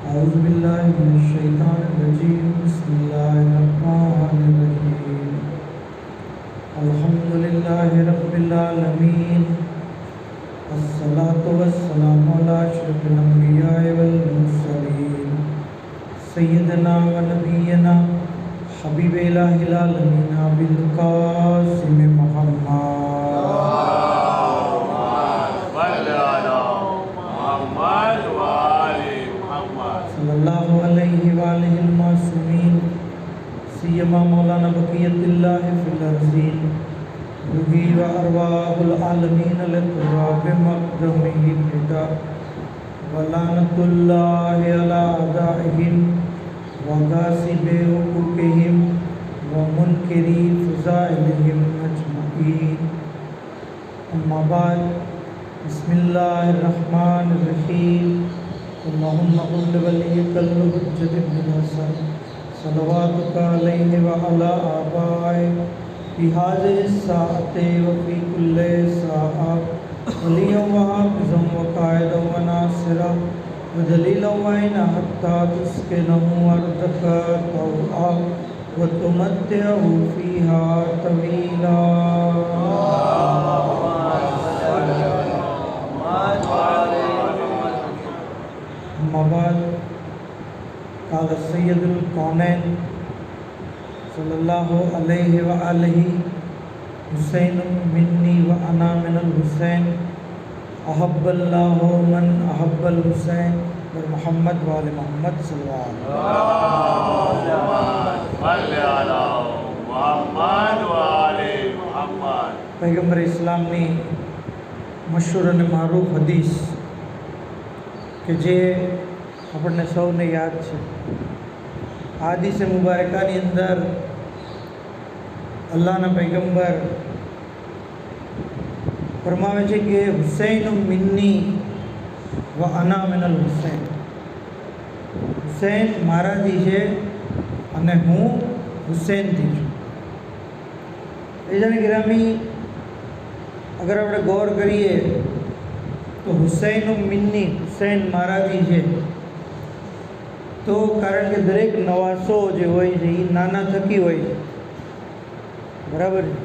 أعوذ بالله من الشيطان الرجيم بسم الله الرحمن الرحيم الحمد لله رب العالمين الصلاة والسلام على أشرف الأنبياء والمرسلين سيدنا ونبينا حبيب إله العالمين أبي القاسم محمد सल्लल्लाहु अलैहि वालिहिल मासूमीन सियमा मौलाना बक़ियतुल्लाह फिल अर्ज़ीन रूही व अरवाहुल आलमीन लकुराब मक़दमिहि फिदा व लानतुल्लाहि अला अदाइहिम व गासिबि हुकूकिहिम व मुनकिरी फ़ज़ाइलिहिम अजमईन अम्मा बाद बिस्मिल्लाहिर रहमानिर रहीम अल्लाहुम्मा कुल्ल वलिय्यिकल हुज्जत इब्न हसन सलवातुका अलैहि व अला आबाए फी हाज़िहि साअति व फी कुल्लि साअ वलिय्यन व हाफ़िज़न व क़ाइदन व नासिरा व दलीलन व ऐना हत्ता तुस्किनहु अर्दका तौआ व तुमत्तिअहु फ़ीहा तवीला मबाद काल सैयदुल कौनैन सल्लल्लाहु अलैहि व आलिहि हुसैन मिन्नी व अना मिनल हुसैन अहब्बल्लाहु मन अहब्बल हुसैन व मोहम्मद व आले मोहम्मद सल्लल्लाहु अलैहि पैगंबर इस्लामनी मशहूर અને મારૂફ હદીસ કે જે આપણને સૌને યાદ છે. આ હદીસે મુબારકાની અંદર અલ્લાહના પૈગંબર ફરમાવે છે કે હુસૈન મિન્ની વ અના મિનલ હુસૈન, હુસૈન મારાથી છે અને હું હુસૈનથી છું. એ જાણે ગિરામી અગર આપણે ગૌર કરીએ તો હુસૈન મિન્ની, હુસૈન મારાથી છે, તો કારણ કે દરેક નવાસો જે હોય છે એ નાના થકી હોય છે, બરાબર છે.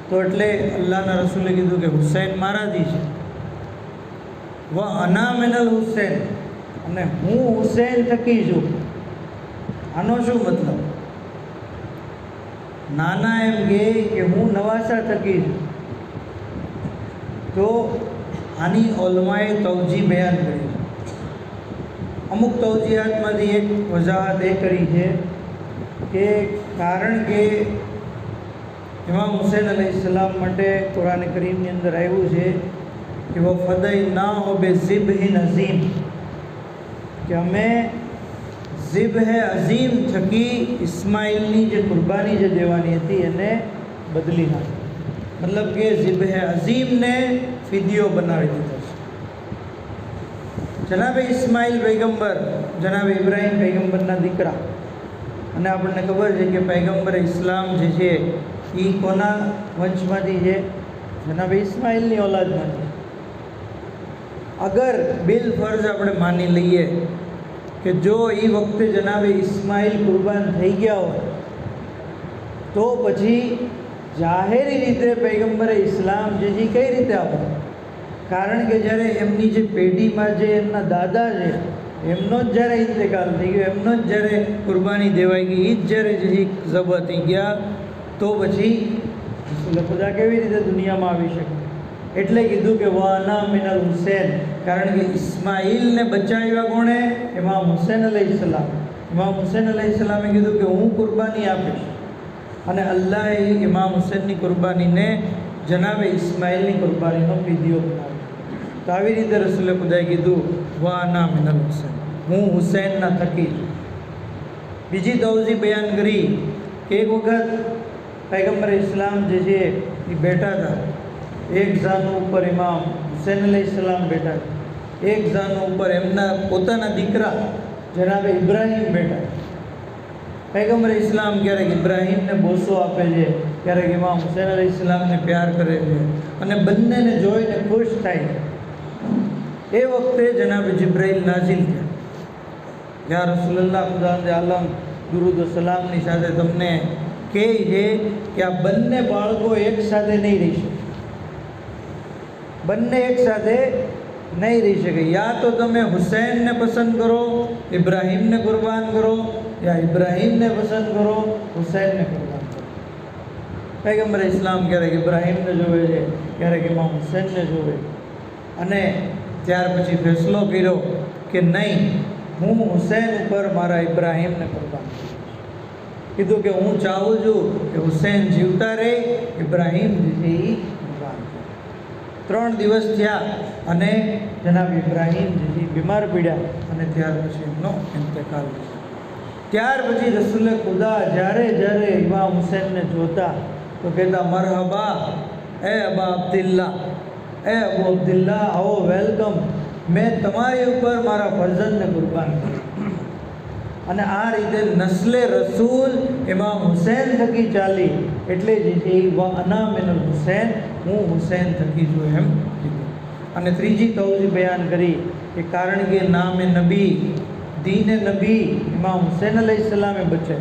તો એટલે અલ્લાહના રસૂલે કીધું કે હુસૈન મારાથી છે. વ અના મિનલ હુસૈન, અને હું હુસૈન થકી છું. આનો શું મતલબ? નાના એમ કહે કે હું નવાસા થકી છું. તો આની ઓલમાએ તવજી બયાન કરી છે. અમુક તવજીહાતમાંથી એક વજાહત એ કરી છે કે કારણ કે ઇમામ હુસૈન અલૈહિસ્સલામ માટે કુરાન કરીમની અંદર આવ્યું છે કે વો ફદૈનાહુ બિઝિબહિન અઝીમ, કે અમે ઝિબહ અઝીમ થકી ઇસ્માઇલની જે કુરબાની જે દેવાની હતી એને બદલી નાખી. મતલબ કે ઝિબહ અઝીમને ફિદિયો બનાવી દીધો છે. જનાબે ઇસ્માઇલ પૈગંબર જનાબે ઇબ્રાહીમ પૈગંબરના દીકરા, અને આપણને ખબર છે કે પૈગંબર ઇસ્લામ જે છે એ કોના વંશમાંથી છે? જનાબે ઇસ્માઇલની ઓલાદમાંથી. અગર બિલ ફર્જ આપણે માની લઈએ કે જો એ વખતે જનાબે ઇસ્માઇલ કુરબાન થઈ ગયા હોય તો પછી જાહેરી રીતે પૈગંબરે ઇસ્લામ જે છે કઈ રીતે આપો? કારણ કે જ્યારે એમની જે પેઢીમાં જે એમના દાદા છે એમનો જ જ્યારે ઇંતકાલ થઈ ગયો, એમનો જ જ્યારે કુરબાની દેવાઈ ગઈ, એ જ જ્યારે જે ઝબા થઈ ગયા, તો પછી રસૂલ ખુદા કેવી રીતે દુનિયામાં આવી શકે? એટલે કીધું કે વાના મિનલ હુસૈન, કારણ કે ઇસ્માઈલને બચાવ્યા કોણે? ઇમામ હુસૈન અલૈહિસ્સલામ. ઇમામ હુસૈન અલૈહિસ્સલામે કીધું કે હું કુરબાની આપીશ, અને અલ્લાહે ઇમામ હુસૈનની કુરબાનીને જનાબે ઇસ્માઈલની કુરબાનીનો વિધિયો બનાવ્યો. તો આવી રીતે રસૂલ ખુદાએ કીધું વાના મિનલ હુસૈન, હું હુસૈનના થકી છું. બીજી તવજી બયાન કરી કે એક વખત પૈગંબર ઇસ્લામ જે છે એ બેઠા હતા. એક ઝાનું ઉપર ઇમામ હુસૈન અલૈહિસ્સલામ બેઠા હતા, એક ઝાનું ઉપર એમના પોતાના દીકરા જનાબે ઇબ્રાહીમ બેઠા. પૈગંબર ઇસ્લામ ક્યારેક ઇબ્રાહીમને બોસો આપે છે, ક્યારેક ઇમામ હુસૈન અલૈહિસ્સલામને પ્યાર કરે છે, અને બંનેને જોઈને ખુશ થાય છે. એ વખતે જનાબ જિબ્રાઈલ નાઝિલ થયા. યા રસૂલલ્લાહ ખુદાવંદ આલમ દુરૂદ સલામની સાથે તમને કહે છે કે આ બંને બાળકો એક સાથે નહીં રહી શકે, બંને એક સાથે નહીં રહી શકે. યા તો તમે હુસૈનને પસંદ કરો, ઇબ્રાહીમને કુરબાન કરો, યા ઇબ્રાહીમને પસંદ કરો, હુસૈનને કુરબાન કરો. પૈગંબર ઇસ્લામ ક્યારેક ઇબ્રાહીમને જોવે છે, ક્યારેક ઇમામ હુસૈનને જોવે, અને ત્યાર પછી ફેસલો કર્યો કે નહીં, હું હુસૈન ઉપર મારા ઇબ્રાહીમને કુરબાન કરું. કીધું કે હું ચાહું છું કે હુસૈન જીવતા રહે, ઇબ્રાહીમ જે એ કુરબાન કરે. 3 દિવસ થયા અને જનાબ ઇબ્રાહીમ જે બીમાર પડ્યા, અને ત્યાર પછી એમનો ઇંતકાલ થયો. ત્યાર પછી રસૂલ ખુદા જ્યારે જ્યારે ઇમામ હુસૈનને જોતા તો કહેતા મરહબા એ અબા અબ્દુલ્લા, એ અબુ અબ્દુલ્લા, આવો વેલકમ, મેં તમારી ઉપર મારા ફરજંદને કુરબાન કર્યું. અને આ રીતે નસ્લે રસૂલ ઇમામ હુસૈન થકી ચાલી, એટલે જ એ અના મિનલ હુસૈન, હું હુસૈન થકી છું એમ કીધું. અને ત્રીજી તવજી બયાન કરી કે કારણ કે નામે નબી, દીને નબી ઇમામ હુસૈન અલૈહિસ્સલામે બચે,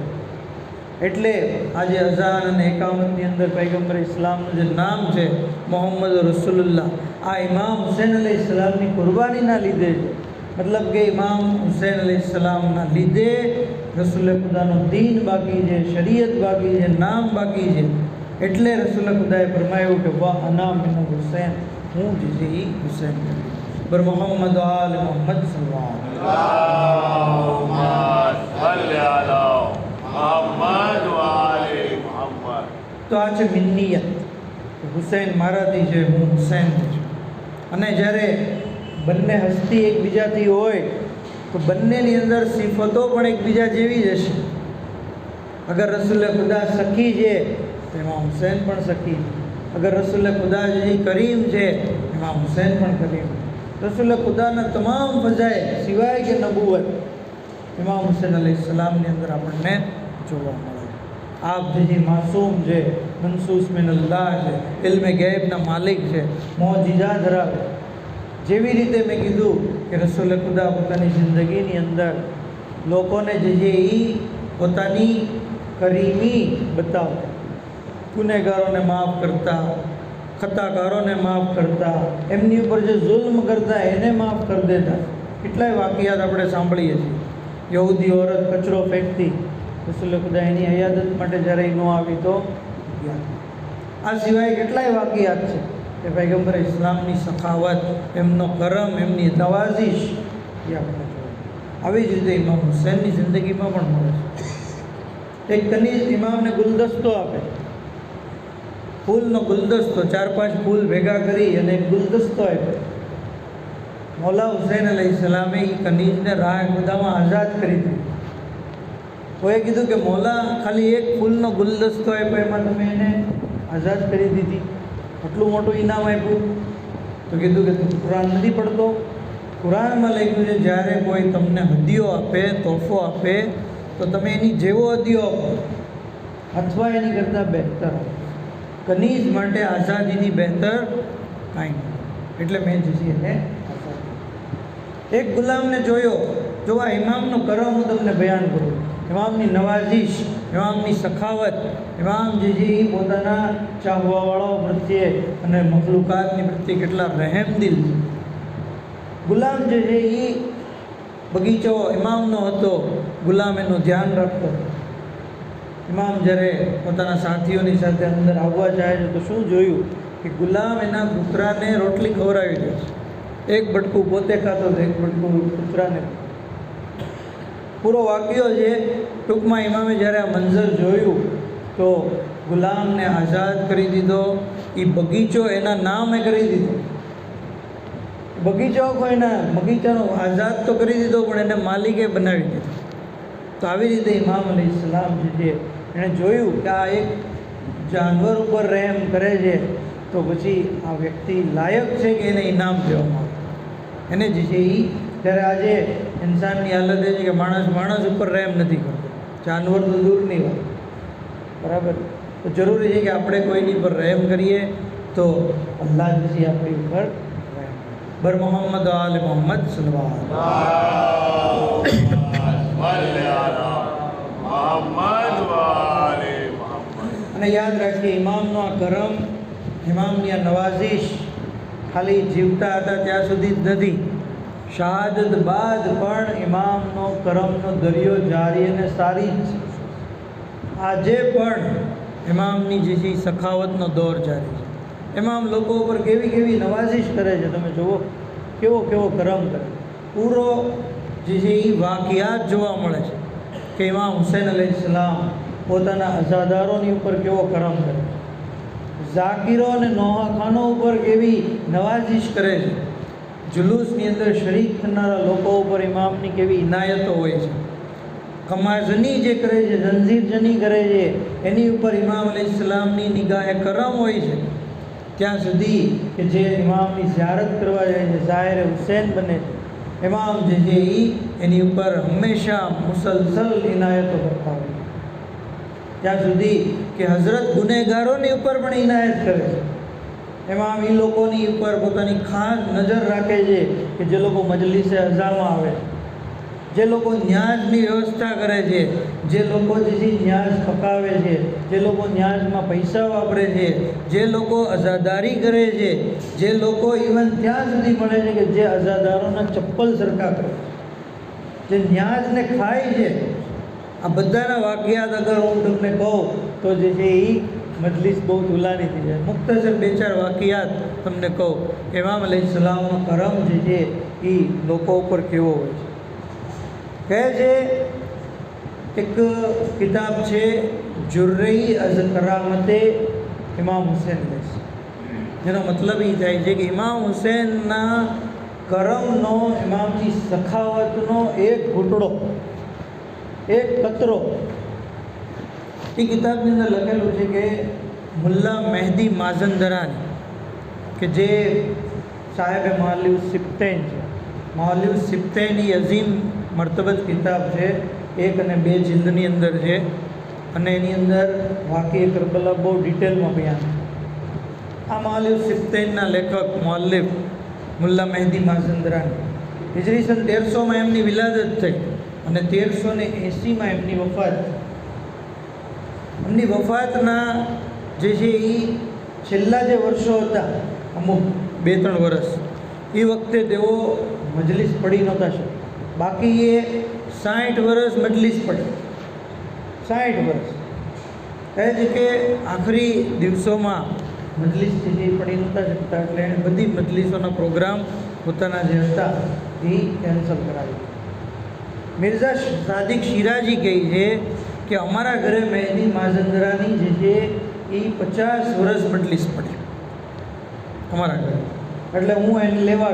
એટલે આજે અઝાન અને એકામતની અંદર પૈગંબર ઇસ્લામનું જે નામ છે મોહમ્મદ રસૂલુલ્લાહ, આ ઇમામ હુસૈન અલૈહિસ્સલામની કુરબાનીના લીધે છે. મતલબ કે ઇમામ હુસૈન અલૈહિસ્સલામના લીધે રસૂલ ખુદાનો દીન બાકી છે, શરીયત બાકી છે, નામ બાકી છે. એટલે રસૂલ ખુદાએ ફરમાયું કે વાહ અના મિન હુસૈન, હું જે છે એ હુસૈન કરી. પર મોહમ્મદ આલ મોહમ્મદ તો આ છે મિન્નિયત, હુસૈન મારાથી છે, હું હુસૈનથી છું. અને જ્યારે બંને હસ્તી એકબીજાથી હોય તો બંનેની અંદર સિફતો પણ એકબીજા જેવી જ હશે. અગર રસૂલ ખુદા સખી છે તો એમાં હુસૈન પણ સખી છે. અગર રસૂલ ખુદા જે કરીમ છે એમાં હુસૈન પણ કરીમ. રસૂલ ખુદાના તમામ ફજાઇલ સિવાય કે નબુવત ઇમામ હુસૈન અલૈહિસ્સલામની અંદર આપણને જોવા મળે. આપ જે માસૂમ છે, મનસૂસ મિન અલ્લાહ છે, ઇલ્મે ગૈબના માલિક છે, મોજીઝા ધરાવે. જેવી રીતે મેં કીધું કે રસૂલ ખુદા પોતાની જિંદગીની અંદર લોકોને જે એ પોતાની કરીમી બતાવતા, ગુનેગારોને માફ કરતા, ખતાકારોને માફ કરતા, એમની ઉપર જે જુલ્મ કરતા એને માફ કરી દેતા. કેટલાય વાકિયાત આપણે સાંભળીએ છીએ. યહૂદી औरत કચરો ફેંકતી, રસૂલ ખુદા એની હયાદત માટે જ્યારે ન આવી તો આ સિવાય કેટલાય વાકિયાત છે કે પૈગંબર ઇસ્લામની સખાવત, એમનો કરમ, એમની નવાઝિશ એ આપણે જોઈએ. આવી જ રીતે ઇમામ હુસૈનની જિંદગીમાં પણ મળે છે. એક કનીઝ ઇમામને ગુલદસ્તો આપે, ફૂલનો ગુલદસ્તો, 4-5 ફૂલ ભેગા કરી અને એક ગુલદસ્તો આપ્યો. મૌલા હુસૈન અલૈહિસ્સલામે એ કનીઝને રાહ ખુદામાં આઝાદ કરી દીધી. કોઈએ કીધું કે મૌલા ખાલી એક ફૂલનો ગુલદસ્તો આપ્યો, એમાં તમે એને આઝાદ કરી દીધી, આટલું મોટું ઇનામ આપ્યું. તો કીધું કે તું કુરાન નથી પડતો? કુરાનમાં લખ્યું છે જ્યારે કોઈ તમને હદીઓ આપે, તોહફો આપે, તો તમે એની જેવો હદીઓ આપો અથવા એની કરતાં બહેતર આપો. કનીઝ માટે આઝાદીની બહેતર કાંઈ નહીં. એટલે મેં જે છે એને આઝાદી. એક ગુલામને જોયો, જો આ ઇમામનો કરમ હું તમને બયાન કરું, ઇમામની નવાઝિશ, ઇમામની સખાવત, ઇમામ જે છે એ પોતાના ચાહવાવાળાઓ પ્રત્યે અને મખલુકાતની પ્રત્યે કેટલા રહેમદિલ છે. ગુલામ જે છે એ બગીચો ઇમામનો હતો, ગુલામ એનું ધ્યાન રાખતો. ઇમામ જ્યારે પોતાના સાથીઓની સાથે અંદર આવવા જાય છે તો શું જોયું કે ગુલામ એના કૂતરાને રોટલી ખવડાવી દે છે. એક બટકું પોતે ખાતો હતો, એક બટકું કૂતરાને. પૂરો વાક્યો છે. ટૂંકમાં ઇમામે જ્યારે આ મંઝર જોયું તો ગુલામને આઝાદ કરી દીધો. એ બગીચો એના નામે કરી દીધો. બગીચો કોઈના બગીચાનો આઝાદ તો કરી દીધો પણ એને માલિકે બનાવી દીધો. તો આવી રીતે ઇમામ અલૈહિસ્સલામ જે છે એણે જોયું કે આ એક જાનવર ઉપર રહેમ કરે છે તો પછી આ વ્યક્તિ લાયક છે કે એને ઇનામ દેવામાં આવે. એને જે છે એ ત્યારે આજે ઇન્સાનની હાલત એ છે કે માણસ ઉપર રહેમ નથી કરતો, જાનવર તો દૂરની વાત. બરાબર. તો જરૂરી છે કે આપણે કોઈની પર રહેમ કરીએ તો અલ્લાહ જે છે આપણી ઉપર રહેમ. બર મોહમ્મદ આલ મોહમ્મદ સલ્લલ્લાહુ અને યાદ રાખીએ ઇમામનો આ કરમ, ઇમામની આ નવાઝિશ ખાલી જીવતા હતા ત્યાં સુધી જ નથી, શહાદત બાદ પણ ઇમામનો કરમનો દરિયો જારી અને સારી જ છે. આજે પણ ઇમામની જે છે સખાવતનો દોર જારી છે. ઇમામ લોકો ઉપર કેવી કેવી નવાઝિશ કરે છે, તમે જુઓ કેવો કેવો કરમ કરે. પૂરો જે છે એ વાકિયાત જોવા મળે છે કે ઇમામ હુસૈન અલૈહિસ્સલામ પોતાના અઝાદારોની ઉપર કેવો કરમ કરે, ઝાકીરો અને નોહાખાનો ઉપર કેવી નવાઝિશ કરે છે, જુલુસની અંદર શરીક થનારા લોકો ઉપર ઇમામની કેવી ઇનાયતો હોય છે, કમાઝની જે કરે છે, જંજીરજની કરે છે, એની ઉપર ઇમામ અલૈહિસ્સલામની નિગાહે કરમ હોય છે. ત્યાં સુધી કે જે ઇમામની ઝિયારત કરવા જાય છે ઝાહિર હુસૈન બને છે. ઇમામ જે છે એની ઉપર હંમેશા મુસલસલ ઇનાયતો કરતા હોય. ત્યાં સુધી કે હઝરત ગુનેગારોની ઉપર પણ ઇનાયત કરે છે. ઇમામ એ લોકોની ઉપર પોતાની ખાસ નજર રાખે છે કે જે લોકો મજલિસે અઝામાં આવે, જે લોકો ન્યાઝની વ્યવસ્થા કરે છે, જે લોકો જે છે ન્યાઝ પકાવે છે, જે લોકો ન્યાઝમાં પૈસા વાપરે છે, જે લોકો અઝાદારી કરે છે, જે લોકો ઇવન ત્યાં સુધી મળે છે કે જે અઝાદારોના ચપ્પલ સરખા કરે છે, જે ન્યાઝને ખાય છે. આ બધાના વાકિયાત અગર હું તમને કહું તો જે છે એ મજલિસ બહુ તુલાની થઈ જાય. મુખ્તસર બે ચાર વાકિયાત તમને કહું. ઇમામ અલૈહિસ્સલામનો કરમ જે છે એ લોકો ઉપર કેવો હોય છે. કહે છે એક કિતાબ છે જુર્રી અઝ કરામતે ઇમામ હુસૈન, જેનો મતલબ એ થાય છે કે ઇમામ હુસૈનના કરમનો, ઇમામની સખાવતનો એક ઘૂંટડો, એક કતરો. એ કિતાબની અંદર લખેલું છે કે મુલ્લા મહેદી માઝંદરાની, કે જે સાહેબ મહાલિવ સિપ્તૈન છે. મહાલિવ સિપ્તૈન એ અઝીમ મર્તબત કિતાબ છે, 1 અને 2 જિલ્દની અંદર છે અને એની અંદર વાકીએ કરબલા બહુ ડિટેલમાં બયાન છે. આ મહાલિવ સિપ્તૈનના લેખક મુઅલ્લિફ મુલ્લા મહેદી માઝંદરાની હિજરી સન 1300માં એમની વિલાદત થઈ અને 1380માં એમની વફાત. એમની વફાતના જે છે એ છેલ્લા જે વર્ષો હતા, અમુક 2-3 વર્ષ, એ વખતે તેઓ મજલિસ પડી નહોતા શકતા. બાકી એ 60 વર્ષ મજલિસ પડે, 60 વર્ષ. કહે છે કે આખરી દિવસોમાં મજલિસ જે છે એ પડી નહોતા શકતા એટલે એણે બધી મજલિસોના પ્રોગ્રામ પોતાના જે હતા એ કેન્સલ કરાવી. મિર્ઝા સાદિક શિરાજી કહે છે કે અમારા ઘરે મહેદી માઝંદરાની જે છે એ 50 વર્ષ મજલિસ પડી અમારા ઘરે. એટલે હું એને લેવા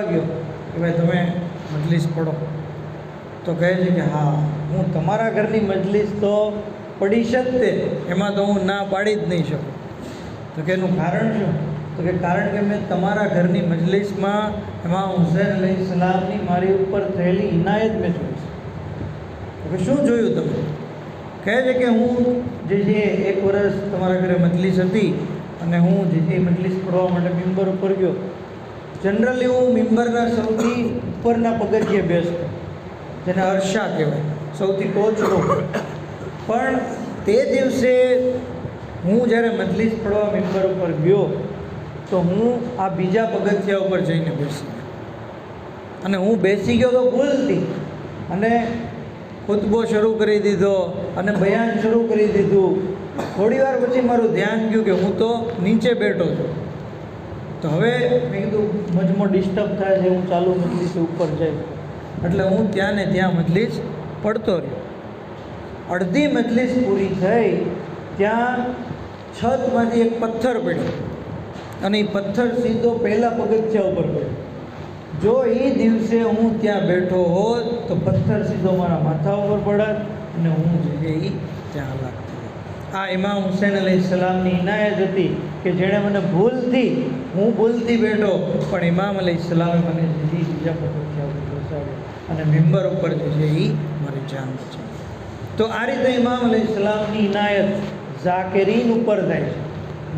ગયો કે ભાઈ તમે મજલિસ પઢો. તો કહે છે કે હા, હું તમારા ઘરની મજલિસ તો પડી શકતે, એમાં તો હું ના પાડી જ નહીં શકું. તો કે એનું કારણ શું? તો કે કારણ કે મેં તમારા ઘરની મજલિસમાં ઇમામ હુસૈન અલૈહિસ્સલામની મારી ઉપર થયેલી ઇનાયત મેં જોઈ છે. તો કે શું જોયું તમે? કહે છે કે હું જે છે 1 વર્ષ તમારા ઘરે મજલિસ હતી અને હું જે છે મજલિસ પઢવા માટે મિંબર ઉપર ગયો. જનરલી હું મિંબરના સૌથી ઉપરના પગથિયે બેસતો, જેને અરશા કહેવાય, સૌથી ટોચનો. પણ તે દિવસે હું જ્યારે મજલિસ પઢવા મિંબર ઉપર ગયો તો હું આ બીજા પગથિયા ઉપર જઈને બેસી ગયો. અને હું બેસી ગયો તો ભૂલથી, અને ખુતબો શરૂ કરી દીધો અને બયાન શરૂ કરી દીધું. થોડી વાર પછી મારું ધ્યાન ગયું કે હું તો નીચે બેઠો છું. તો હવે મેં કીધું મજમો ડિસ્ટર્બ થાય છે, હું ચાલુ મજલિસ ઉપર જાય, એટલે હું ત્યાં ને ત્યાં મજલિસ પડતો રહ્યો. અડધી મજલિસ પૂરી થઈ ત્યાં છતમાંથી એક પથ્થર પડ્યો અને એ પથ્થર સીધો પહેલાં પગથિયા ઉપર પડ્યો. જો એ દિવસે હું ત્યાં બેઠો હોત તો પથ્થર સીધો મારા માથા ઉપર પડત અને હું જે એ ત્યાં હલાક થઈ. આ ઇમામ હુસૈન અલૈહિસ્સલામની ઇનાયત હતી કે જેણે મને હું ભૂલથી બેઠો, પણ ઇમામ અલૈહિસ્સલામે મને જે બીજા પગથિયા ઉપર બેસાડ્યો અને મેમ્બર ઉપર જે એ મારી જાન બચી. તો આ રીતે ઇમામ અલૈહિસ્સલામની ઇનાયત ઝાકિરીન ઉપર થાય છે,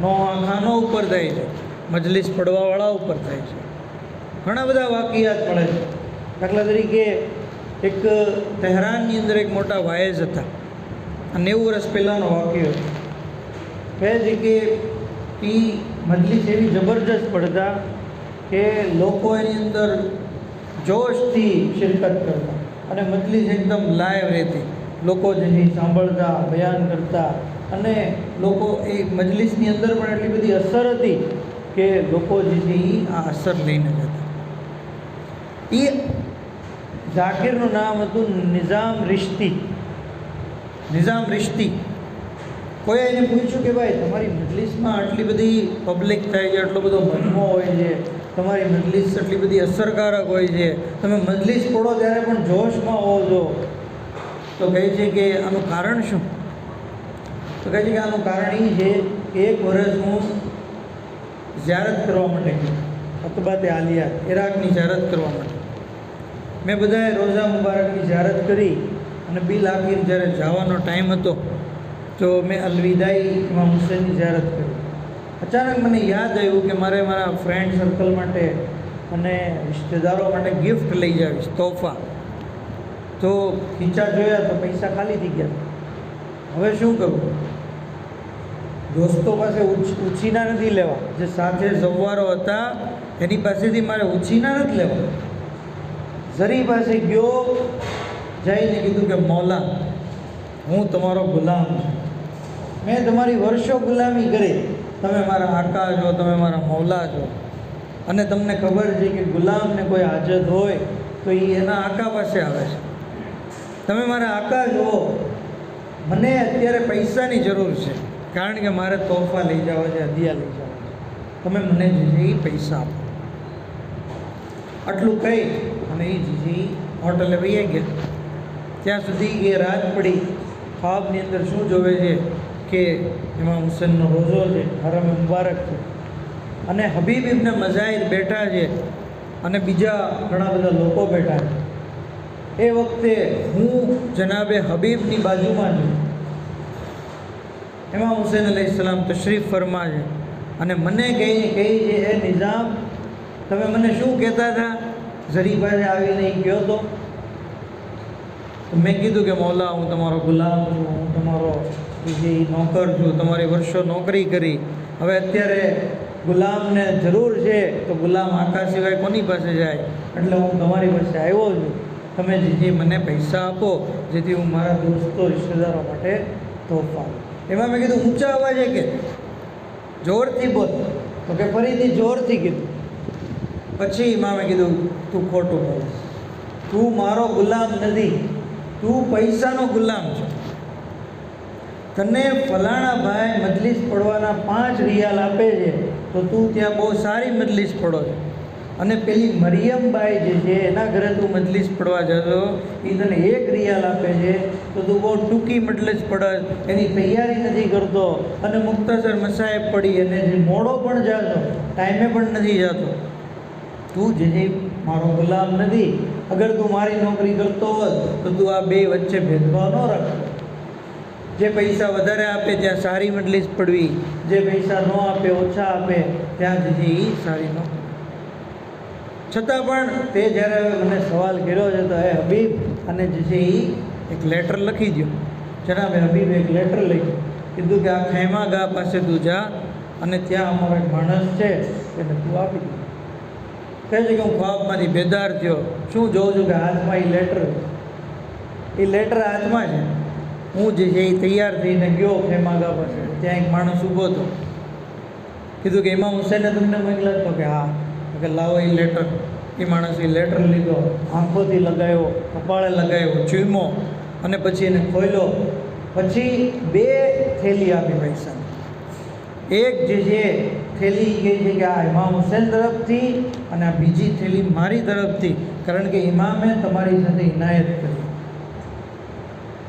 નોહાખાનો ઉપર થાય છે, મજલિસ પડવાવાળા ઉપર થાય છે. ઘણા બધા વાકિયાત મળે છે. દાખલા તરીકે એક તહેરાનની અંદર એક મોટા વાયઝ હતા, 90 વર્ષ પહેલાંનો વાક્ય કહે છે કે એ મજલિસ એવી જબરજસ્ત પડતા કે લોકો એની અંદર જોશથી શિરકત કરતા અને મજલિસ એકદમ લાઈવ રહેતી. લોકો જે સાંભળતા, બયાન કરતા અને લોકો એ મજલિસની અંદર પણ એટલી બધી અસર હતી કે લોકો જે છે એ આ અસર લઈને જતા. એ ઝાકિરનું નામ હતું નિઝામ રિશ્તી. કોઈ એને પૂછ્યું કે ભાઈ તમારી મજલિસમાં આટલી બધી પબ્લિક થાય છે, આટલો બધો મજમો હોય છે, તમારી મજલિસ આટલી બધી અસરકારક હોય છે, તમે મજલિસ પડો ત્યારે પણ જોશમાં હોવો છો, તો કહે છે કે આનું કારણ શું? તો કહે છે કે આનું કારણ એ છે કે એક વર્ષ હું ઝિયારત કરવા માટે ગયો, અતબાતે આલિયા, ઈરાકની ઝિયારત કરવા માટે. મેં બધાએ રોઝા મુબારકની ઝિયારત કરી અને બિલ આખિર જ્યારે જવાનો ટાઈમ હતો તો મેં અલવિદાઈ ઇમામ હુસૈનની ઝિયારત કરી. અચાનક મને યાદ આવ્યું કે મારે મારા ફ્રેન્ડ સર્કલ માટે અને રિશ્તેદારો માટે ગિફ્ટ લઈ જાવીશ, તોહફા. તો ખીચા જોયા તો પૈસા ખાલી થઈ ગયા. હવે શું કરવું? દોસ્તો પાસે ઉછીના નથી લેવા, જે સાથે સવારો હતા એની પાસેથી મારે ઉછીના નથી લેવા. ઝરી પાસે ગયો, જઈને કીધું કે મૌલા, હું તમારો ગુલામ છું, મેં તમારી વર્ષો ગુલામી કરી, તમે મારા આકા છો, તમે મારા મૌલા છો, અને તમને ખબર છે કે ગુલામને કોઈ હાજત હોય તો એ એના આકા પાસે આવે છે. તમે મારા આકા છો, મને અત્યારે પૈસાની જરૂર છે, કારણ કે મારે તોહફા લઈ જવા છે, હદિયા લઈ જવા છે, તમે મને જે છે એ પૈસા આપો. આટલું કહી અને એ જે હોટલે વહી ગયા. ત્યાં સુધી એ રાત પડી. ખ્વાબની અંદર શું જોવે છે કે ઇમામ હુસૈનનો રોઝો છે, હરમ મુબારક છે, અને હબીબ ઇબ્ન મઝાહિર બેઠા છે અને બીજા ઘણા બધા લોકો બેઠા છે. એ વખતે હું જનાબે હબીબની બાજુમાં છું. ઇમામ હુસૈન અલૈહિસ્સલામ તશરીફ ફરમા છે અને મને કહી છે એ નિઝામ, તમે મને શું કહેતા હતા? ઝરી પાસે આવીને કહ્યો તો મેં કીધું કે મૌલા, હું તમારો ગુલામ છું, હું તમારો જે નોકર છું, તમારી વર્ષો નોકરી કરી, હવે અત્યારે ગુલામને જરૂર છે તો ગુલામ આકા સિવાય કોની પાસે જાય, એટલે હું તમારી પાસે આવ્યો છું, તમે જે મને પૈસા આપો જેથી હું મારા દોસ્તો રિશ્તેદારો માટે તોહફા. એમાં મેં કીધું ઊંચા અવાજે કે જોરથી બોલ, તો કે ફરીથી જોરથી કીધું. પછી ઇમામે કીધું તું ખોટું બોલીશ, તું મારો ગુલામ નથી, તું પૈસાનો ગુલામ છે. તને ફલાણા ભાઈ મજલિસ પડવાના 5 રિયાલ આપે છે તો તું ત્યાં બહુ સારી મજલિસ પડો છે, અને પેલી મરિયમબાઈ જે છે એના ઘરે તું મજલિસ પડવા જતો એ તને 1 રિયાલ આપે છે તો તું બહુ ટૂંકી મજલિસ પડે, એની તૈયારી નથી કરતો અને મુખ્તસર મસાહેબ પડી અને જે મોડો પણ જાતો, ટાઈમે પણ નથી જતો. તું જે મારો ગુલામ નથી. અગર તું મારી નોકરી કરતો હોત તો તું આ બે વચ્ચે ભેદભાવ ન રાખ. જે પૈસા વધારે આપે ત્યાં સારી મજલિસ પડવી, જે પૈસા ન આપે, ઓછા આપે ત્યાં જે એ સારી નોકરી. છતાં પણ તે જ્યારે મને સવાલ કર્યો છે તો એ હબીબ, અને જે છે એ એક લેટર લખી દો. જનાબે હબીબે એક લેટર લખ્યું, કીધું કે આ ખૈમાગાહ પાસે તું જા અને ત્યાં અમારો એક માણસ છે એને તું આપી દે. કહે છે કે હું ખ્વાબમાંથી બેદાર થયો, શું જોઉં છું કે હાથમાં એ લેટર. એ લેટર હાથમાં છે. હું જે છે એ તૈયાર થઈને ગયો ખેમાગા પાસે. ત્યાં એક માણસ ઊભો હતો. કીધું કે ઇમામ હુસૈને તમને મોકલ્યા? તો કે હા. કે લાવો એ લેટર. એ માણસે લેટર લીધો, આંખોથી લગાવ્યો, કપાળે લગાવ્યો, ચૂમો અને પછી એને ખોલ્યો. પછી 2 થેલી આપી પૈસાની. એક જે છે થેલી કહે છે કે આ ઇમામ હુસૈન તરફથી, અને આ બીજી થેલી મારી તરફથી, કારણ કે ઇમામે તમારી સાથે ઇનાયત કરી.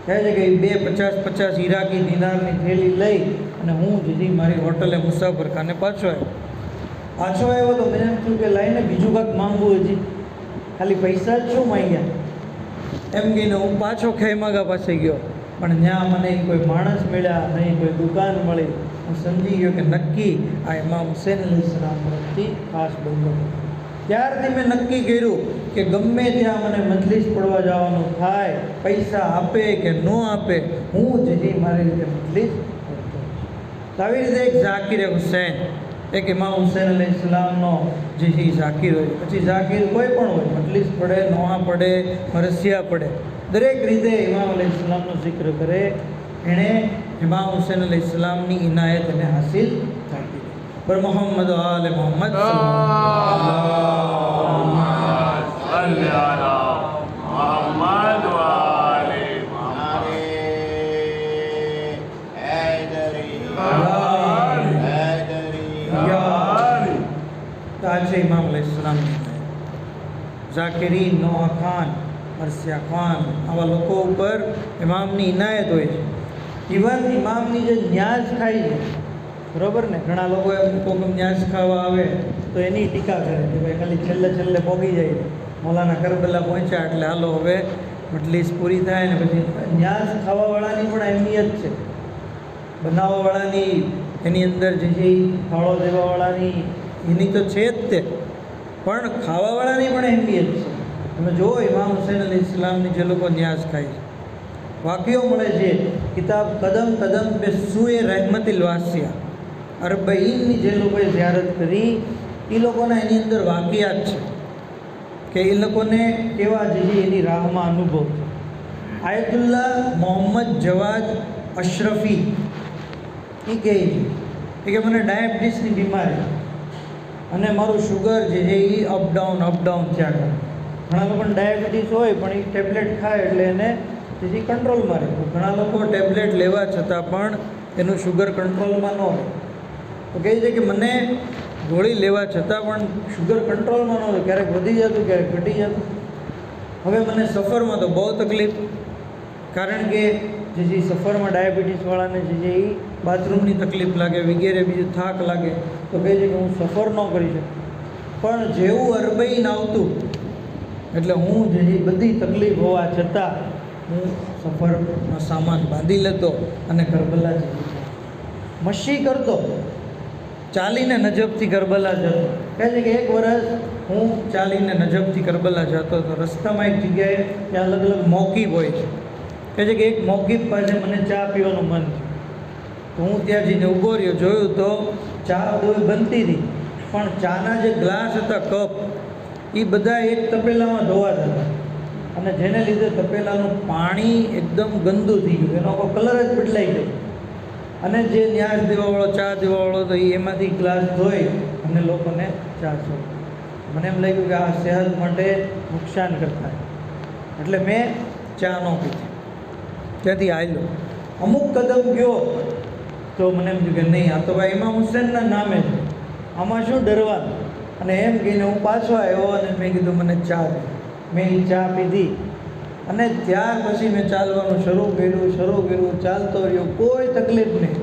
કહે છે કે એ 2 50 ઈરાકી દિનારની થેલી લઈ અને હું જે મારી હોટલે મુસાફર ખાને પાછો આવ્યો તો મેં એમ થયું કે લાઈને બીજું કાંઈક માંગવું હજી, ખાલી પૈસા જ શું માંગ્યા એમ કહીને હું પાછો ખેમાગા પાસે ગયો. પણ ત્યાં મને કોઈ માણસ મળ્યા નહીં, કોઈ દુકાન મળી. હું સમજી ગયો કે નક્કી આ ઇમામ હુસૈન અલૈહિસ્સલામ તરફથી ખાસ બંધો. ત્યારથી મેં નક્કી કર્યું કે ગમે ત્યાં મને મજલિસ પડવા જવાનું થાય, પૈસા આપે કે ન આપે, હું જે મારી રીતે મજલિસ કરતો. તો આવી રીતે એક ઝાકિર હુસૈન, એક ઇમામ હુસૈન અલૈહિસ્સલામનો જે છે ઝાકિર હોય. પછી ઝાકિર કોઈ પણ હોય, મજલિસ પડે, નોહા પડે, મરસિયા પડે, દરેક રીતે ઇમામ અલૈહિસ્સલામનો જિક્ર કરે. એણે ઇમામ હુસૈન અલૈહિસ્સલામની ઇનાયત એને હાસિલ થઈ. પર મોહમ્મદ આલે મોહમ્મદ છે ઇમામ અલૈહિસ્સલામની ઝાકિરીન, નોહા ખાન, મરસિયા ખાન, આવા લોકો ઉપર ઇમામની ઇનાયત હોય છે. ઇવન ઇમામની જે ન્યાઝ ખાય છે, બરાબર ને, ઘણા લોકો એમ કોઈ ન્યાઝ ખાવા આવે તો એની ટીકા કરે કે ભાઈ ખાલી છેલ્લે પહોંચી જાય, મૌલાના કરબલા પહોંચ્યા એટલે હાલો હવે મજલિસ પૂરી થાય. ને પછી ન્યાઝ ખાવાવાળાની પણ અહેમિયત છે, બનાવવાવાળાની, એની અંદર જે છે ફાળો દેવાવાળાની, એની તો છે જ તે, પણ ખાવાવાળાની પણ અહેમિયત છે. તમે જુઓ ઇમામ હુસૈન અલૈહિસ્સલામની જે લોકો ન્યાઝ ખાય છે, વાક્યો મળે છે. કિતાબ કદમ કદમ પે સુએ રહેમતિલ વાસિયા, અરબઈનની જે લોકોએ ઝિયારત કરી એ લોકોના એની અંદર વાકિયાત છે કે એ લોકોને કેવા જે છે એની રાહમાં અનુભવ છે. આયતુલ્લાહ મોહમ્મદ જવાદ અશરફી એ કહે છે કે મને ડાયાબિટીસની બીમારી અને મારું શુગર જે છે એ અપડાઉન થયા કરે. ઘણા લોકોને ડાયાબિટીસ હોય પણ એ ટેબ્લેટ ખાય એટલે એને જેથી કંટ્રોલમાં રહે. ઘણા લોકો ટેબ્લેટ લેવા છતાં પણ એનું શુગર કંટ્રોલમાં ન હોય. તો કહે છે કે મને ગોળી લેવા છતાં પણ શુગર કંટ્રોલમાં ન હોય, ક્યારેક વધી જતું, ક્યારેક ઘટી જતું. હવે મને સફરમાં તો બહુ તકલીફ, કારણ કે જે છે સફરમાં ડાયાબિટીસવાળાને જે છે એ બાથરૂમની તકલીફ લાગે વગેરે, બીજું થાક લાગે. તો કહે છે કે હું સફર ન કરી શકું. પણ જેવું અરબઈન આવતું એટલે હું જે બધી તકલીફ હોવા છતાં હું સફરનો સામાન બાંધી લેતો અને કરબલા જતો, મશી કરતો, ચાલીને નજબથી કરબલા જતો. કહે છે કે 1 વર્ષ હું ચાલીને નજબથી કરબલા જતો તો રસ્તામાં એક જગ્યાએ ત્યાં અલગ અલગ મોકીબ હોય છે. કહે છે કે એક મોકીબ પાસે મને ચા પીવાનું મન થયું તો હું ત્યાં જઈને ઊભો રહ્યો. જોયું તો ચા બનતી હતી, પણ ચાના જે ગ્લાસ હતા, કપ, એ બધા એક તપેલામાં ધોવાતા હતા, અને જેને લીધે તપેલાનું પાણી એકદમ ગંદુ થઈ ગયું, એનો આખો કલર જ બદલાઈ ગયો. અને જે ન્યાઝ દેવાવાળો, ચા દેવાવાળો તો એમાંથી ગ્લાસ ધોઈ અને લોકોને ચા સોંપે. મને એમ લાગ્યું કે આ સેહત માટે નુકસાન કરતા, એટલે મેં ચા ન પીધી. ત્યાંથી આવ્યો, અમુક કદમ ગયો તો મને એમ થયું કે નહીં, આ તો ભાઈ ઇમામ હુસૈનના નામે છે, આમાં શું ડરવાનું. અને એમ કહીને હું પાછો આવ્યો અને મેં કીધું મને ચા દે. મેં એ ચા પીધી અને ત્યાર પછી મેં ચાલવાનું શરૂ કર્યું, ચાલતો રહ્યો, કોઈ તકલીફ નહીં.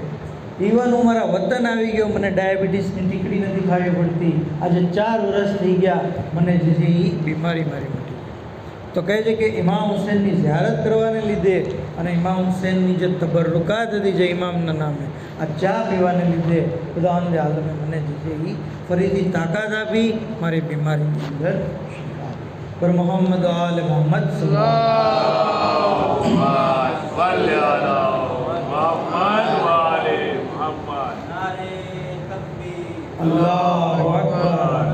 ઇવન હું મારા વતન આવી ગયો, મને ડાયાબિટીસની ટીકડી નથી ખાવી પડતી. આજે 4 વર્ષ થઈ ગયા, મને જે છે એ બીમારી મારી મટી. તો કહે છે કે ઇમામ હુસૈનની ઝિયારત કરવાને લીધે અને ઇમામ હુસૈનની જે તબરુકાત હતી જે ઇમામના નામે, આ ચા પીવાને લીધે બધા અંદે આલમે મને જે છે એ ફરીથી તાકાત આપી, મારી બીમારીની અંદર શિફા આપી. પર મોહમ્મદ આલે મોહમ્મદ અલ્લાહુ અકબર,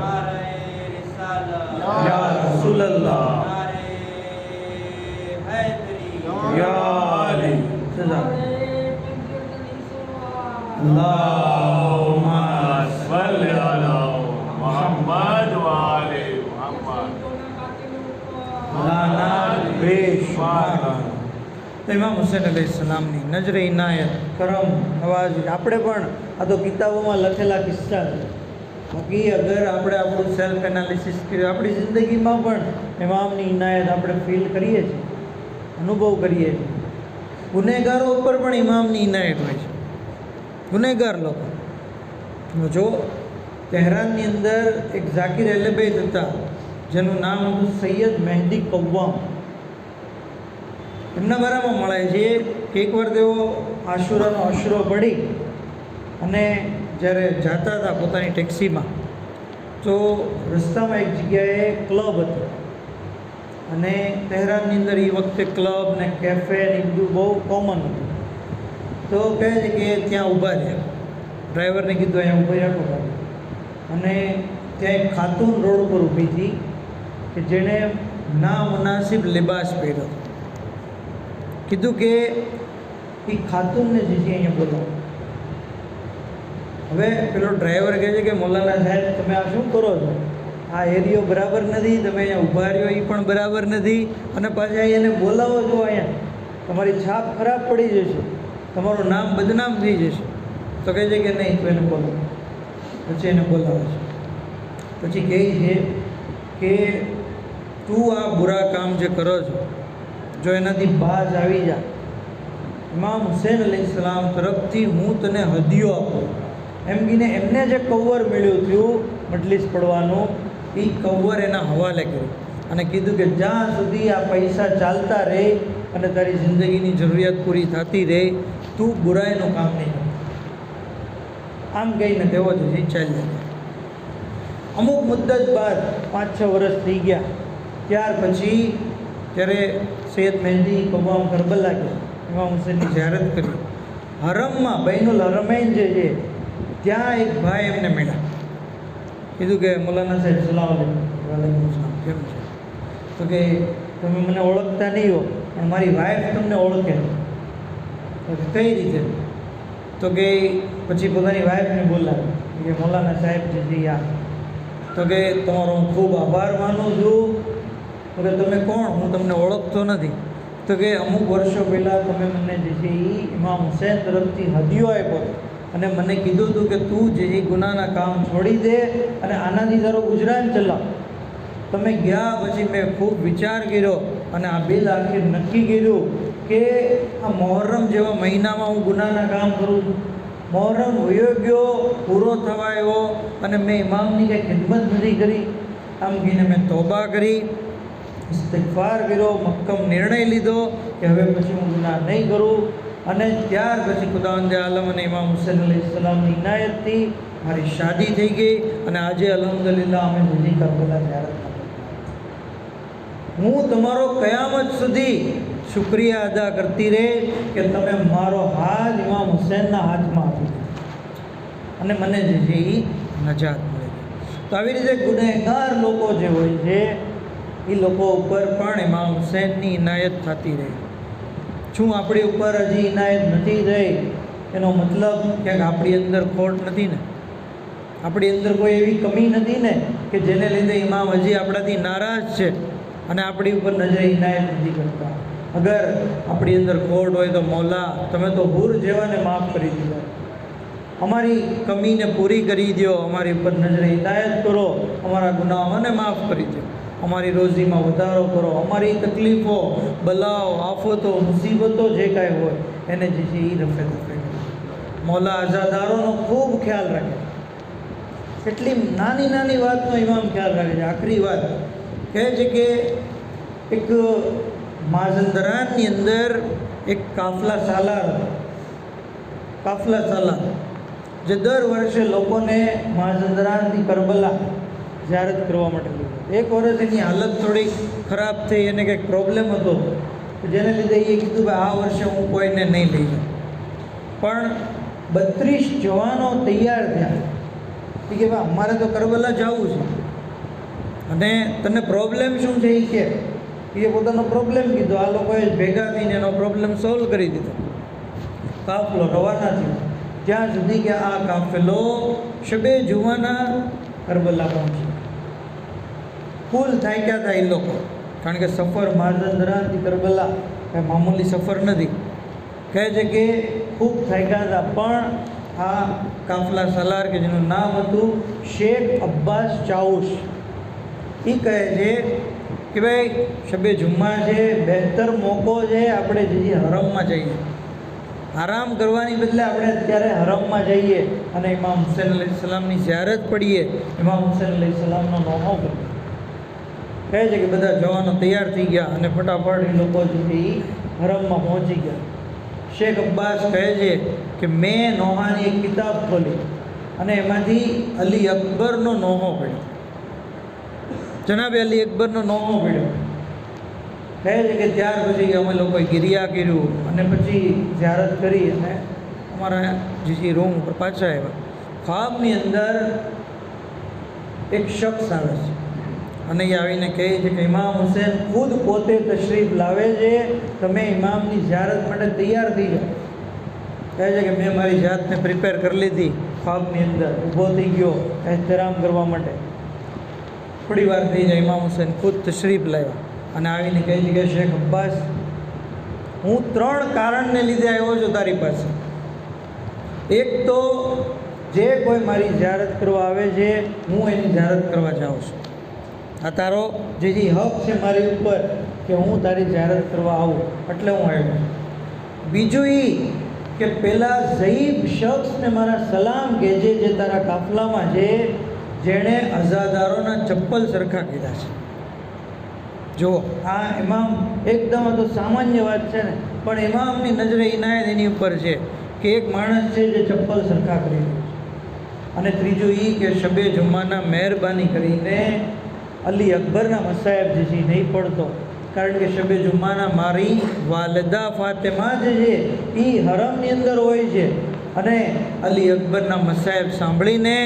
યા રસૂલલ્લાહ, अल्लाहुम्मा सल्लि अला मुहम्मद व आले मुहम्मद। लानात बेशुमार। તો ઇમામ હુસૈન અલૈહિસ્સલામની નજરે ઇનાયત, કરમ, નવાજી આપણે પણ આ તો કિતાબોમાં લખેલા કિસ્સા છે. બાકી અગર આપણે આપણું સેલ્ફ એનાલિસિસ કરીએ, આપણી જિંદગીમાં પણ ઇમામની ઇનાયત આપણે ફીલ કરીએ છીએ, અનુભવ કરીએ છીએ. ગુનેગારો ઉપર પણ ઇમામની ઇનાયત હોય છે. ગુનેગાર લોકો જો તહેરાનની અંદર એક ઝાકિર અહેલબૈત હતા જેનું નામ હતું સૈયદ મહેદી કવ્વામ. એમના બારામાં મળે છે કે એકવાર તેઓ આશુરાનો અશરો પડી અને જ્યારે જતા હતા પોતાની ટેક્સીમાં, તો રસ્તામાં એક જગ્યાએ ક્લબ હતું. અને તહેરાનની અંદર એ વખતે ક્લબ ને કેફે ને એ બધું બહુ કોમન હતું. તો કહે છે કે ત્યાં ઊભા રહ્યા. ડ્રાઈવરને કીધું અહીંયા ઊભા રાખો ગાડી. અને ત્યાં એક ખાતુન રોડ ઉપર ઊભી હતી કે જેણે ના મુનાસિબ લિબાસ પહેર્યો. કીધું કે એ ખાતુનને જે છે અહીંયા બોલાવો. હવે પેલો ડ્રાઈવર કહે છે કે મૌલાના સાહેબ તમે આ શું કરો છો? આ એરિયો બરાબર નથી, તમે અહીંયા ઊભા રહ્યો એ પણ બરાબર નથી, અને પાછા એને બોલાવો છો અહીંયા, તમારી છાપ ખરાબ પડી જશે, તમારું નામ બદનામ થઈ જશે. તો કહે છે કે નહીં, તો એને બોલાવો. પછી એને બોલાવે છે. પછી કહે છે કે તું આ બુરા કામ જે કરો છો, જો એનાથી બાજ આવી જા, ઇમામ હુસૈન અલૈહિસ્સલામ તરફથી હું તને હદિયો આપું. એમ કહીને એમને જે કવર મળ્યું થયું મજલિસ પડવાનું, એ કવર એના હવાલે કર્યું અને કીધું કે જ્યાં સુધી આ પૈસા ચાલતા રહે અને તારી જિંદગીની જરૂરિયાત પૂરી થતી રહે, તું બુરાઈનું કામ નહીં કર. આમ કહીને તેઓ જ ચાલ્યા ગયા. અમુક મુદ્દત બાદ 5-6 વર્ષ થઈ ગયા. ત્યાર પછી ત્યારે સૈયદ મહેદી કવ્વામ કરબલા ગયા, ઇમામ હુસૈનની ઝિયારત કરી. હરમમાં બૈનુલ હરમૈન જે છે ત્યાં એક ભાઈ એમને મળ્યા. કીધું કે મૌલાના સાહેબ સલામ આલેકુમ. વાલેકુમ સલામ, કેમ છે? તો કે તમે મને ઓળખતા નહીં હો, પણ મારી વાઈફ તમને ઓળખે. તો કઈ રીતે? તો કે પછી પોતાની વાઈફને બોલાવી કે મૌલાના સાહેબ જે છે આ. તો કે તમારો હું ખૂબ આભાર માનું છું. તો કે તમે કોણ? હું તમને ઓળખતો નથી. તો કે અમુક વર્ષો પહેલાં તમે મને જે છે એ ઇમામ હુસૈન તરફથી હદિયો આપ્યો અને મને કીધું હતું કે તું જે એ ગુનાના કામ છોડી દે અને આનાથી તારો ગુજરાન ચલાવ. તમે ગયા પછી મેં ખૂબ વિચાર કર્યો અને આ બિલ આખિર નક્કી કર્યું કે આ મોહર્રમ જેવા મહિનામાં હું ગુનાના કામ કરું છું. મોહર્રમ વયો ગયો, પૂરો થવા આવ્યો અને મેં ઇમામની કંઈ ખિદમત નથી કરી. આમ કહીને મેં તોબા કરી, ઇસ્તિગફાર કર્યો, મક્કમ નિર્ણય લીધો કે હવે પછી હું ગુનાહ નહીં કરું. અને ત્યાર પછી ખુદાવંદે આલમ અને ઇમામ હુસૈન અલૈહિસ્સલામની ઇનાયતથી મારી શાદી થઈ ગઈ અને આજે અલ્હમ્દુલિલ્લાહ અમે જુદી કરબલા ઝિયારત. હું તમારો કયામત સુધી શુક્રિયા અદા કરતી રહે કે તમે મારો હાથ ઇમામ હુસૈનના હાથમાં આપી દીધો અને મને જે છે એ નજાત મળે. તો આવી રીતે ગુનેગાર લોકો જે હોય છે એ લોકો ઉપર પણ ઇમામ હુસૈનની ઇનાયત થતી રહે. શું આપણી ઉપર હજી ઇનાયત નથી થઈ એનો મતલબ ક્યાંક આપણી અંદર ખોટ નથી ને, આપણી અંદર કોઈ એવી કમી નથી ને કે જેને લીધે ઇમામ હજી આપણાથી નારાજ છે અને આપણી ઉપર નજરે ઇનાયત નથી કરતા. અગર આપણી અંદર ખોટ હોય તો મૌલા તમે તો હૂર જેવાને માફ કરી દીધા, અમારી કમીને પૂરી કરી દો, અમારી ઉપર નજરે ઇનાયત કરો, અમારા ગુનાહોને માફ કરી દો, અમારી રોજીમાં વધારો કરો, અમારી તકલીફો, બલાઓ, આફતો, મુસીબતો જે કાંઈ હોય એને જે છે એ રફે દફે કરે. મૌલા અઝાદારોનો ખૂબ ખ્યાલ રાખે. કેટલી નાની નાની વાતનો ઇમામ ખ્યાલ રાખે છે. આખરી વાત કહે છે કે એક માઝંદરાનની અંદર એક કાફલા સાલાર હતો. કાફલા સાલાર જે દર વર્ષે લોકોને માઝંદરાનથી કરબલા ઝિયારત કરવા માટે લીધો. એક વર્ષ એની હાલત થોડી ખરાબ થઈ, એને કંઈક પ્રોબ્લેમ હતો જેને લીધે એ કીધું કે આ વર્ષે હું કોઈને નહીં લઈ જાઉં. પણ 32 જવાનો તૈયાર થયા કે ભાઈ અમારે તો કરબલા જવું છે અને તને પ્રોબ્લેમ શું છે એ કે એ પોતાનો પ્રોબ્લેમ કીધો. આ લોકોએ ભેગા થઈને એનો પ્રોબ્લેમ સોલ્વ કરી દીધો. કાફલો રવાના થયો. ત્યાં સુધી કે આ કાફેલો શબે જુમાના કરબલા પહોંચી. ફૂલ થાક્યા હતા એ લોકો, કારણ કે સફર માઝંદરાથી કરબલા કાંઈ મામૂલી સફર નથી. કહે છે કે ખૂબ થાક્યા હતા, પણ આ કાફલા સલાર કે જેનું નામ હતું શેખ અબ્બાસ ચાઉશ, એ કહે છે કે ભાઈ શબે જુમ્મા છે, બહેતર મોકો છે આપણે જઈએ હરમમાં જઈએ. આરામ કરવાની બદલે આપણે અત્યારે હરમમાં જઈએ અને ઇમામ હુસૈન અલૈહિસ્સલામની ઝિયારત પડીએ, ઇમામ હુસૈન અલૈહિસ્સલામનો નોહો કરીએ. કહે છે કે બધા જવાનો તૈયાર થઈ ગયા અને ફટાફટ એ લોકો જે છે એ હરમમાં પહોંચી ગયા. શેખ અબ્બાસ કહે છે કે મેં નોહાની એક કિતાબ ખોલી અને એમાંથી અલી અકબરનો નોહો પડ્યો, જનાબે અલી અકબરનો નોહો પડ્યો. કહે છે કે ત્યાર પછી અમે લોકોએ ગિરિયા કર્યું અને પછી ઝિયારત કરી અને અમારા જે રૂમ ઉપર પાછા આવ્યા. ખ્વાબની અંદર એક શખ્સ આવે છે અને એ આવીને કહે છે કે ઇમામ હુસૈન ખુદ પોતે તશરીફ લાવે છે, તમે ઇમામની ઝિયારત માટે તૈયાર થઈ જાઓ. કહે છે કે મેં મારી જાતને પ્રિપેર કરી લીધી, ખ્વાબની અંદર ઊભો થઈ ગયો એહતરામ કરવા માટે. થોડી વાર થઈ જાય, ઇમામ હુસૈન ખુદ તશરીફ લાવ્યા અને આવીને કહે છે કે શેખ અબ્બાસ, હું 3 કારણને લીધે આવ્યો છું તારી પાસે. એક તો જે કોઈ મારી ઝિયારત કરવા આવે છે, હું એની ઝિયારત કરવા જાઉં છું. આ તારો જે હક છે મારી ઉપર કે હું તારી ઝિયારત કરવા આવું, એટલે હું આવ્યો. બીજું એ કે પેલા ઝઈફ શખ્સને મારા સલામ કહેજે જે તારા કાફલામાં છે, જેણે અઝાદારોના ચપ્પલ સરખા કીધા છે. જો આ ઇમામ એકદમ તો સામાન્ય વાત છે ને, પણ ઇમામની નજરે ઇનાયત એની ઉપર છે કે એક માણસ છે જે ચપ્પલ સરખા કરી રહ્યો છે. અને ત્રીજું એ કે શબે જુમ્માના મહેરબાની કરીને અલી અકબરના મસાયબ જે છે નહીં પડતો, કારણ કે શબે જુમ્માના મારી વાલિદા ફાતિમા જે છે એ હરમની અંદર હોય છે અને અલી અકબરના મસાયબ સાંભળીને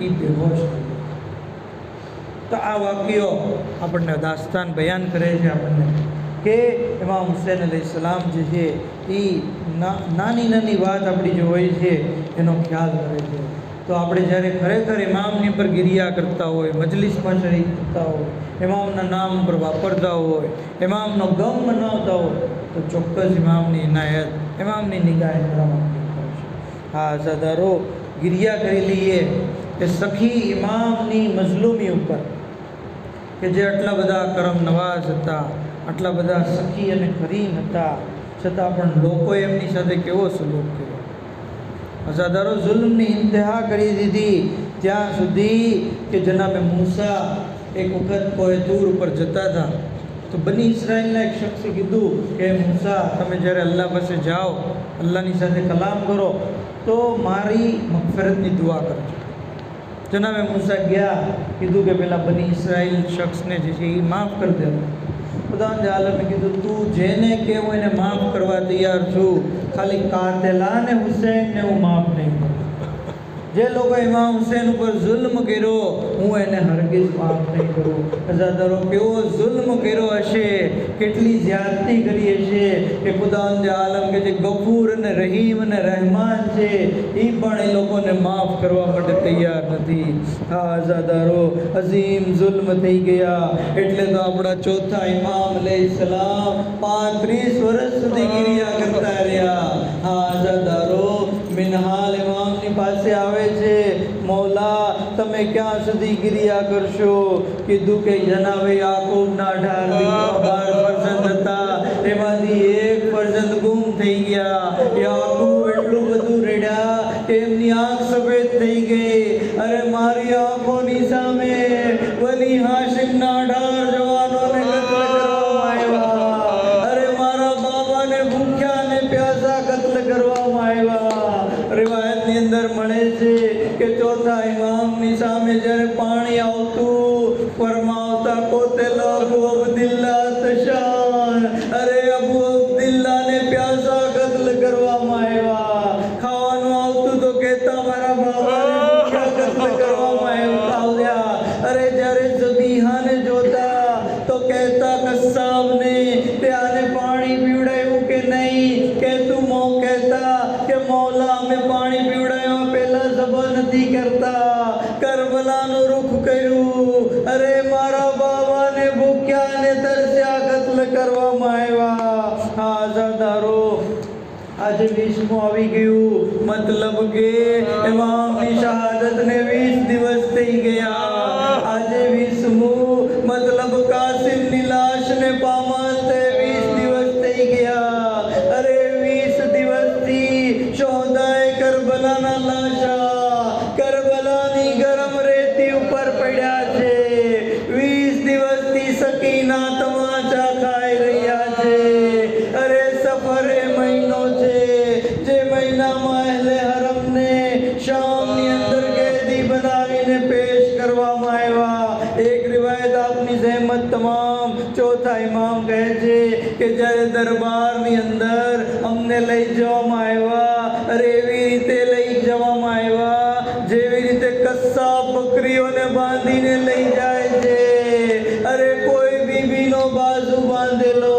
એ બેહોશ થઈ. તો આ વાક્યો આપણને દાસ્તાન બયાન કરે છે આપણને કે ઇમામ હુસૈન અલૈહિસ્સલામ જે છે એ નાની નાની વાત આપણી જે હોય છે એનો ખ્યાલ કરે છે. તો આપણે જ્યારે ખરેખર ઇમામની પર ગિરિયા કરતા હોય, મજલિસમાં શરીક થતા હોય, ઇમામના નામ પર વાપરતા હોય, ઇમામનો ગમ મનાવતા હોય, તો ચોક્કસ ઇમામની ઇનાયત, ઇમામની નિગાહ કરવાની છે. હા અઝાદારો, ગિરિયા કરી લઈએ કે સખી ઇમામની મઝલૂમી ઉપર કે જે આટલા બધા કરમ નવાઝ હતા, આટલા બધા સખી અને કરીમ હતા, છતાં પણ લોકોએ એમની સાથે કેવો સલુક કર્યો. અઝાદારો જુલ્મની ઇંતહા કરી દીધી ત્યાં સુધી કે જનાબે મૂસા એક વખત કોઈ દૂર ઉપર જતા હતા તો બની ઇસરાઈલના એક શખ્સે કીધું કે મૂસા, તમે જ્યારે અલ્લાહ પાસે જાઓ, અલ્લાહની સાથે કલામ કરો તો મારી મગફરતની દુઆ કરજો. જનાબે મૂસા ગયા, કીધું કે પેલા બની ઇસરાઈલ શખ્સને જે છે એ માફ કરી દે. ખુદાવંદ આલમે કીધું તું જેને કે હું એને માફ કરવા તૈયાર છું, ખાલી કાતેલાને હુસૈનને હું માફ નહીં કરું. જે લોકો ઇમામ હુસૈન ઉપર જુલ્મ કર્યો હું એને હરગિઝ માફ નહીં કરું. અઝાદારો, કેવો જુલ્મ કર્યો હશે, કેટલી જ્યાદતી કરી હશે કે ખુદાવંદ આલમ કે જે ગફૂર અને રહીમ અને રહેમાન છે એ પણ એ લોકોને માફ કરવા માટે તૈયાર નથી. હા અઝાદારો, અઝીમ જુલ્મ થઈ ગયા. એટલે તો આપણા ચોથા ઇમામ અલૈહિસ્સલામ 35 વર્ષ સુધી ગિરિયા કરતા રહ્યા. હા અઝાદારો, મિનહાલ ઇમામની પાસે આવે છે, મૌલા તમે ક્યાં સુધી ગિરિયા કરશો? કીધું કે જનાબે યાકૂબના 12 ફરજંદ હતા, એમાંથી એક ફરજંદ ગુમ થઈ ગયા. યાકૂબ એટલું બધું રેડ્યા કે એમની આંખ સફેદ થઈ ગઈ. અરે મારી આંખોની સામે બની હાશિમના 18 જવાનોને કત્લ કરવામાં આવ્યા. અરે મારા બાબાને ભૂખ્યા અને પ્યાસા કત્લ કરવામાં આવ્યા. રિવાયતની અંદર મળે છે કે ચોથા ઇમામની સામે જ્યારે પાણી આવતું, ફરમાવતા કોતેલ અબુ અબ્દિલ્લા તશાન. અરે અબુ અબ્દિલ્લાને પ્યાસા કત્લ કરવામાં આવ્યા. ખાવાનું આવતું તો કહેતા મારા બાબાને ભૂખ્યા કત્લ કરવામાં આવ્યા. અરે જ્યારે ઝબીહાને જોતા તો કહેતા કસ્સાબને તે આને પાણી પીવડાવ્યું કે નહીં? કહેતું કહેતા કે મૌલા અમે પાણી પીવડાવ્યું કરબલાનું રૂખ કર્યું. અરે મારા બાબાને ભૂખ્યા ને તરસ્યા કત્લ કરવામાં આવ્યા. આ આઝાદારો આજે 20મું આવી ગયું, મતલબ કે ઇમામની શહાદતને 20 દિવસ થઈ ગયા. આજે 20મું મતલબ કાસિમની લાશને પામાલ તે 20 દિવસ થઈ ગયા. અરે 20 દિવસથી શોહદાએ કરબલાના લાશા કરબલાની ગરમ રેતી ઉપર પડ્યા છે. 20 દિવસથી સકીના તમાચા ખાઈ રહ્યા છે. અરે સફર એ મહિનો છે જે મહિનામાં અહેલે હરમને શામની અંદર કેદી બનાવીને પેશ કરવામાં આવ્યા. એક રિવાયત આપની જહેમત તમામ ચોથા ઇમામ કહે છે કે જ્યારે દરબારની અંદર અમને લઈ જવામાં આવ્યા, અરે એવી રીતે લઈ જવામાં આવ્યા જેવી રીતે કસ્સાબ બકરીઓને બાંધીને લઈ જાય છે. અરે કોઈ બીબીનો બાજુ બાંધેલો,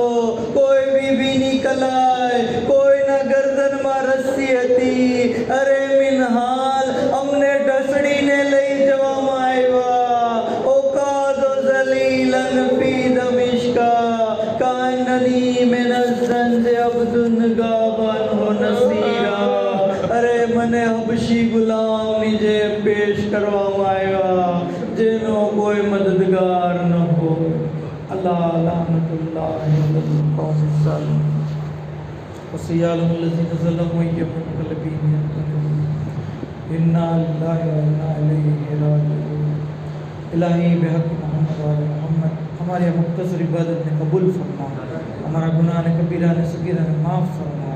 કોઈ બીબીની કલાઈ, કોઈના ગરદનમાં રસ્સી હતી. અરે મિનહાલ અમને ઢસડીને લઈ જવામાં આવ્યા. ઓકાદો ઝલીલન ફી દમિશ્કા કાનની મિન અઝ્ઝંજ અબ્દુન ગાબન હો નસીરા. અરે મને હબશી ગુલામની જેમ પેશ કરવામાં આવ્યા જેનો કોઈ મદદગાર ન હો. અલ્લાહ લાનતુલ્લાહ અલલ કૌમિ ઝાલિમ વસિયાલમ અલ્લઝીના ઝલમુ યમુનકલબીન इन्ना लिल्लाहि व इन्ना इलैहि राजिऊन. इलाही बेहक मोहम्मद व आले मोहम्मद हमारी मुख्तसर इबादत ने कबूल फरमा, हमारा गुनाह ने कबीरा ने सगीरा ने माफ़ फरमा.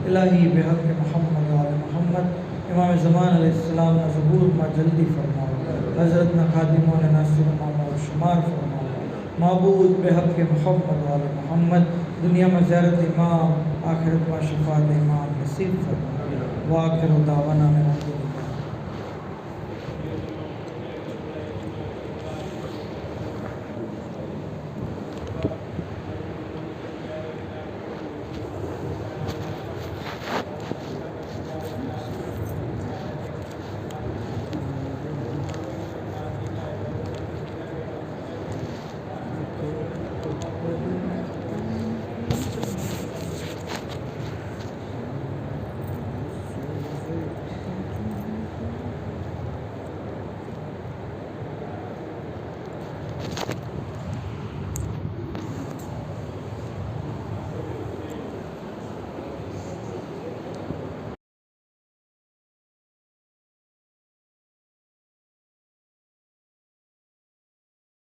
इलाही बेहक मोहम्मद व आले मोहम्मद इमाम ज़मान अलैहिस्सलाम ना ज़बूर मा जल्दी फरमा, हज़रत ना खादिमों ने नासिर मामा और शुमार फरमा. माबूद बेहक मोहम्मद व आले मोहम्मद दुनिया में ज़ियारत इमाम, आखिरत में शफ़ाअत इमाम नसीब फरमा. वाखिर दावाना